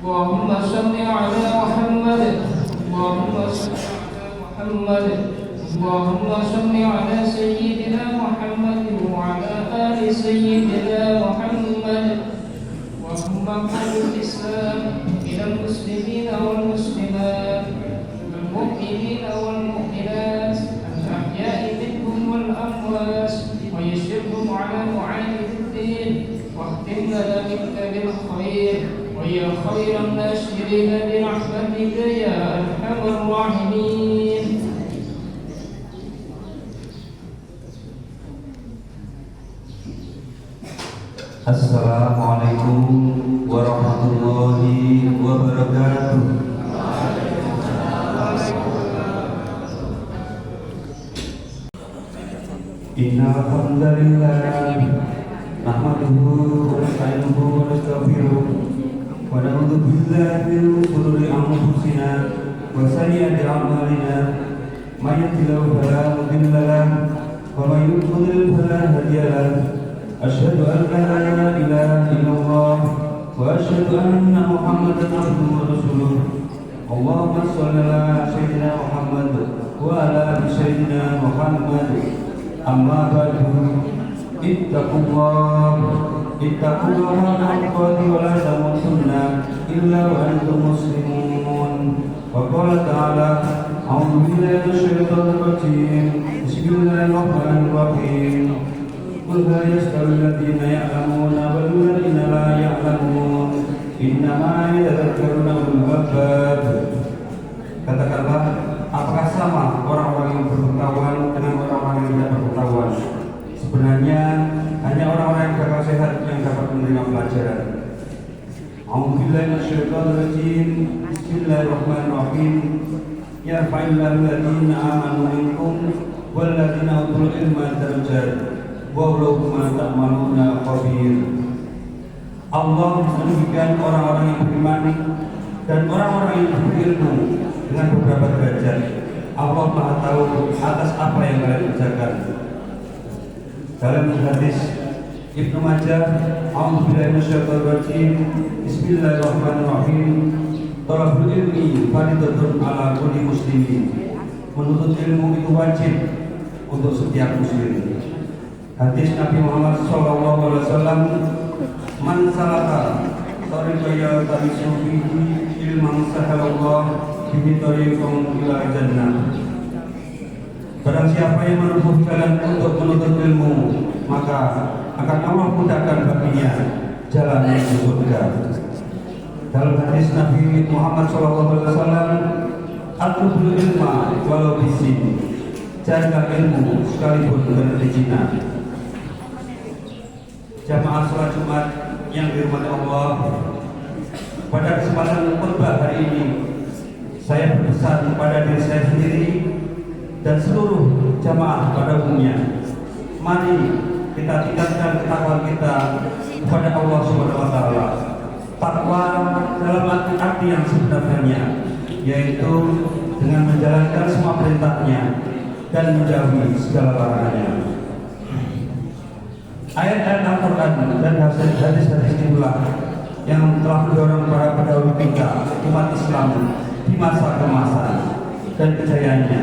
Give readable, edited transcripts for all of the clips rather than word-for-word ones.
اللهم صل على محمد اللهم صل على محمد اللهم صل على سيدنا محمد وعلى آل سيدنا محمد. اللهم اغفر الإسلام إلى المسلمين والمسلمات والمؤمنين والمؤمنات الأحياء منهم والأموات ويشرهم على معاند الدين واختم لنا منك بالخير ويا خير الناشرين برحمتك يا أرحم الراحمين. Assalamualaikum warahmatullahi wabarakatuh. Innal hamdalillah nahmaduhu wa nasta'inuhu wa nastaghfiruh wa na'udzu billahi min shururi anfusina wa sayyiati a'malina may yahdihillahu fala mudilla lahu wa may yudlil fala hadiya lahu. Asyhadu an la ilaha illallah wa asyhadu anna Muhammadan abduhu wa rasuluh. Allahumma shalli ala sayyidina Muhammad wa ala ali sayyidina Muhammad. Amma ba'du, ittaqullaha haqqa wa la tamutunna illa wa antum muslimun. Wa qala ta'ala a'udzu billahi minasyaitonir rajim. Bismillahirrahmanirrahim. Qul hal yastawi alladziina ya'lamuuna wal ladziina laa ya'lamuun innamaa yatadhakkaru ulul albab. Katakanlah, apakah sama orang-orang yang berpengetahuan dengan orang-orang yang tidak berpengetahuan? Sebenarnya hanya orang-orang yang berakal sehat yang dapat menerima pelajaran. A'udzubillahi minasyaitonir rajim. Bismillahirrahmanirrahim. Yarfa'illahu alladziina aamanu minkum wal ladziina utul ilma darajat. Wallahu bima ta'maluna khabir. Allah menunjukkan orang-orang yang beriman dan orang-orang yang berilmu dengan beberapa derajat. Allah Maha tahu atas apa yang kalian kerjakan. Dalam hadis Ibnu Majah, A'udzubillahi minasyaitonir rajim. Bismillahirrahmanirrahim. Thalabul ilmi fardhatun 'ala kulli muslimin. Menuntut ilmu itu wajib untuk setiap muslim. Hadis Nabi Muhammad SAW, man salaka tariqan yaltamisu fihi ilman sahalallah bihi tariqan ila jannah. Barang siapa yang menempuh jalan untuk menuntut ilmu, maka akan Allah mudahkan baginya jalan menuju surga. Dalam hadis Nabi Muhammad SAW, atlubul ilma walau bisin. Carilah ilmu sekalipun dengan berzina. Jamaah sholat Jumat yang dirahmati Allah, pada kesempatan khutbah hari ini saya berpesan kepada diri saya sendiri dan seluruh jamaah pada umumnya. Mari kita tingkatkan ketakwaan kita kepada Allah Subhanahu wa taala. Takwa dalam arti yang sebenarnya, yaitu dengan menjalankan semua perintahnya dan menjauhi segala larangannya. Ayat-ayat Al-Quran dan hadis-hadis itulah yang telah mendorong para pendahulu kita umat Islam di masa kemasan dan kejayaannya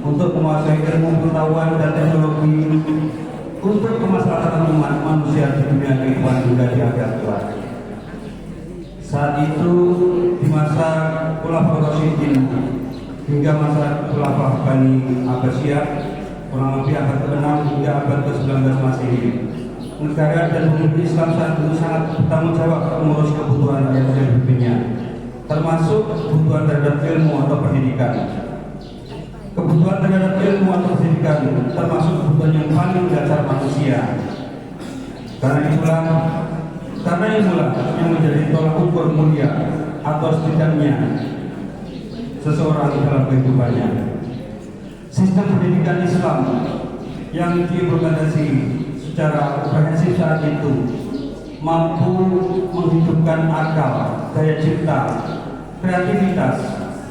untuk menguasai ilmu pengetahuan dan teknologi untuk kemaslahatan umat manusia di dunia kehidupan hingga di akhirat kelak. Saat itu di masa Khulafaur Rasyidin hingga masa Khulafah Bani Abbasiyah, kurang lebih abad ke-6 hingga abad ke-19 Masehi, negara dan pemimpin Islam saat itu sangat bertanggung jawab mengurus kebutuhan rakyat yang hidupnya, termasuk kebutuhan terhadap ilmu atau pendidikan. Kebutuhan terhadap ilmu atau pendidikan termasuk kebutuhan yang paling dasar manusia. Karena itulah yang menjadi tolak ukur mulia atau setidaknya seseorang dalam kehidupannya. Sistem pendidikan Islam yang diimplementasi secara komprehensif saat itu mampu menghidupkan akal, daya cipta, kreativitas,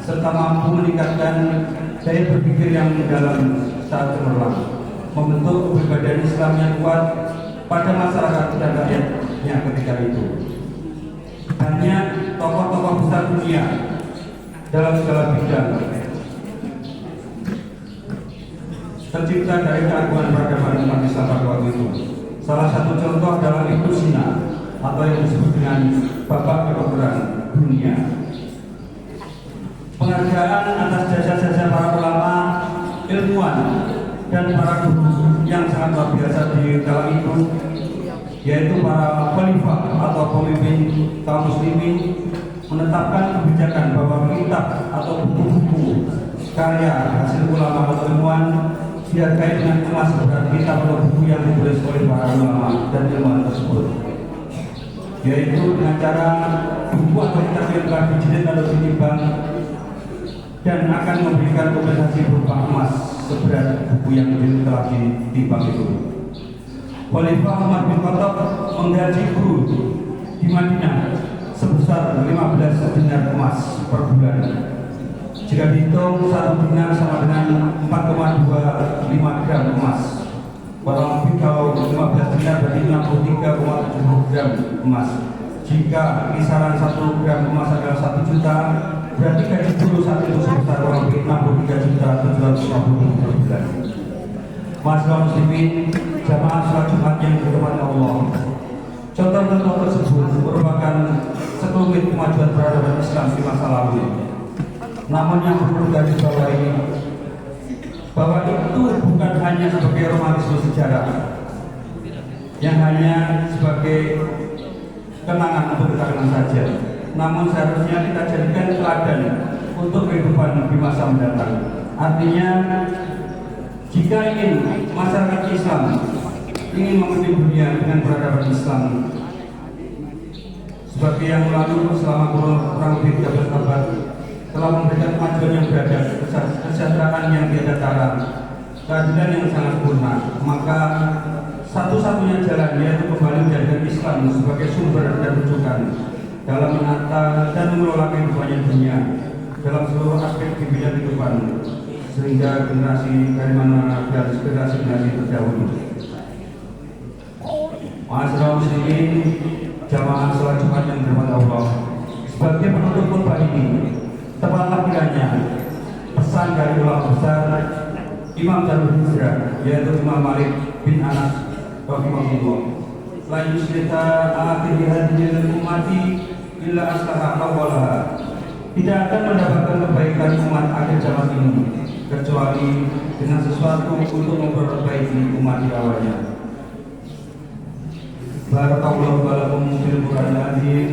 serta mampu meningkatkan daya berpikir yang mendalam saat cemerlang, membentuk kepribadian Islam yang kuat pada masyarakat dan rakyatnya ketika itu. Banyak tokoh-tokoh besar dunia dalam segala bidang, tercipta dari keagungan peradaban umat Islam pada waktu itu. Salah satu contoh adalah Ibnu Sina atau yang disebut dengan Bapak Kedokteran Dunia. Penghargaan atas jasa-jasa para ulama, ilmuwan, dan para guru yang sangat luar biasa di kala itu, yaitu para khalifah atau pemimpin kaum muslimin, menetapkan kebijakan bahwa kitab atau buku-buku karya hasil ulama atau ilmuwan dihargai dengan emas seberat kitab atau buku yang ditulis oleh para ulama dan ilmuwan tersebut, yaitu dengan cara buku atau kitab yang telah dijilid atau ditimbang dan akan memberikan kompensasi berupa emas seberat buku yang telah ditimbang itu. Khalifah Umar bin Khattab menggaji guru di Madinah sebesar 15 dinar emas per bulan. Jika dihitung, 1 dinar sama dengan 4,25 gram emas. Kurang lebih kalau 15 dinar berarti 63,70 gram emas. Jika kisaran 1 gram emas adalah 1 juta, berarti gaji guru saat itu sebesar kurang lebih 63.750.000 per bulan. Masyarakat muslimin, jamaah sholat Jumat yang dirahmati Allah, contoh-contoh tersebut merupakan sekelumit kemajuan peradaban Islam di masa lalu. Namun yang perlu digarisbawahi bahwa itu bukan hanya sebagai romantisme sejarah yang hanya sebagai kenangan untuk kita kenang saja, namun seharusnya kita jadikan teladan untuk kehidupan di masa mendatang. Artinya, jika ingin masyarakat Islam ingin memimpin dunia dengan peradaban Islam, sebagai yang lalu selama kurang lebih 13 abad telah memberikan kemajuan yang beradab, kesejahteraan yang tiada tara, keadilan yang sangat sempurna, maka satu-satunya jalan yaitu kembali menjadikan Islam sebagai sumber dan rujukan dalam menata dan mengelola kehidupannya dunia dalam seluruh aspek di bidang kehidupan, sehingga generasi dari mana dan generasi terdahulu. Masyarakat muslimin, jamaah sholat Jumat yang dirahmati Allah, sebagai penutup khutbah ini, tepatlah kiranya pesan dari ulama besar Imam Darul Hijrah, yaitu Imam Malik bin Anas rahimahullah, la yuslita akhir hadhil ummati illa aslaha awwalaha. Tidak akan mendapatkan kebaikan umat akhir zaman ini kecuali dengan sesuatu untuk memperbaiki umat di awalnya. Barakallahu lakum fil Qur'anil azim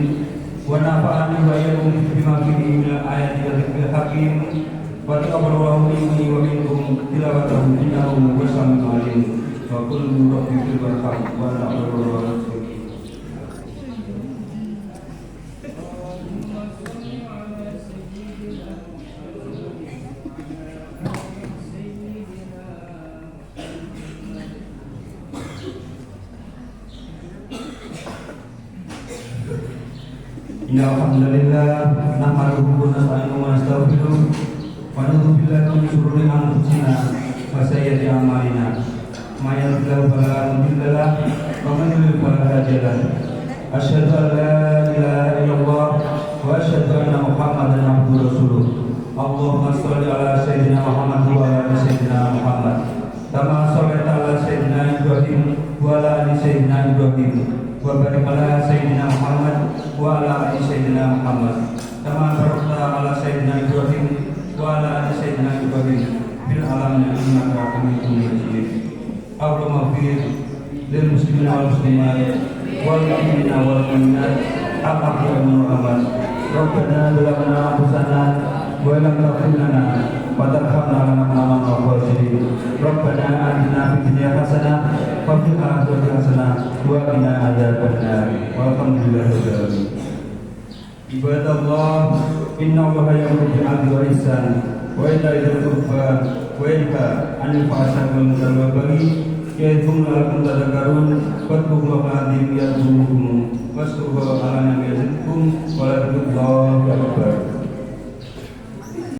wa nafa'ani wa iyyakum bima fihi min ayati wa dzikril hakim wa taqabbalallahu minni wa minkum tilawatahu innahu huwas samiul alim wa qul rabbil warham wa na'budu. Inna alhamdulillah nahmaduhu wa nasta'inuhu wa nastaghfiruh wa na'udzu billahi min shururi anfusina wa sayyiati a'malina. May yahdihillahu fala mudilla lahu wa man yudlil fala hadiya lahu. Asyhadu an la ilaha illallah wa asyhadu anna Muhammadan abduhu wa rasuluh. Allahumma shalli ala sayyidina Muhammad wa ala sayyidina Muhammad kama shallaita ala sayyidina Ibrahim wa ala ali sayyidina Ibrahim wa barik ala sayyidina Muhammad wa ala ali sayyidina Muhammad kama barakta ala sayyidina Ibrahim wa ala ali sayyidina Ibrahim fil alamin innaka Hamidum Majid. Allahumma ighfir lil muslimin wal muslimat wal mu'minina wal mu'minat al-ahya'i minhum wal amwat. Rabbana zalamna anfusana wa lam taghfir lana wa tarhamna lanakunanna minal khasirin. Rabbana atina fid dunya hasanah wa fil akhirati hasanah wa qina adzabannar. Walhamdulillahirabbil alamin. Ibadallah, inna Allaha ya'muru bil 'adli wal ihsan wa ita'i dzil qurba wa yanha 'anil fahsya'i wal munkari wal baghi ya'idzukum la'allakum tadhakkarun. Wadhkurullaha 'azim yadhkurukum washkuruhu 'ala ni'amihi yazidkum wa la tu'allahu akbar.